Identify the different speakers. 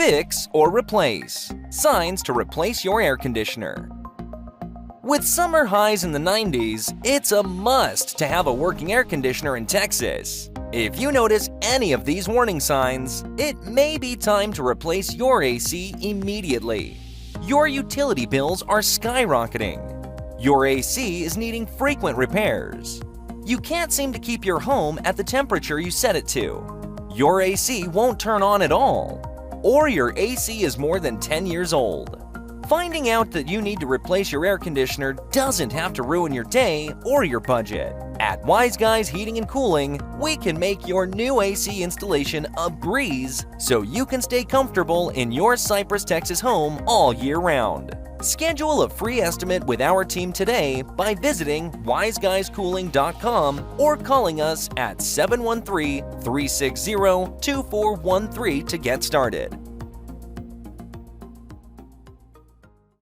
Speaker 1: Fix or replace. Signs to replace your air conditioner. With summer highs in the 90s, it's a must to have a working air conditioner in Texas. If you notice any of these warning signs, it may be time to replace your AC immediately. Your utility bills are skyrocketing. Your AC is needing frequent repairs. You can't seem to keep your home at the temperature you set it to. Your AC won't turn on at all. Or your AC is more than 10 years old. Finding out that you need to replace your air conditioner doesn't have to ruin your day or your budget. At Wise Guys Heating and Cooling, we can make your new AC installation a breeze so you can stay comfortable in your Cypress, Texas home all year round. Schedule a free estimate with our team today by visiting wiseguyscooling.com or calling us at 713-360-2413 to get started.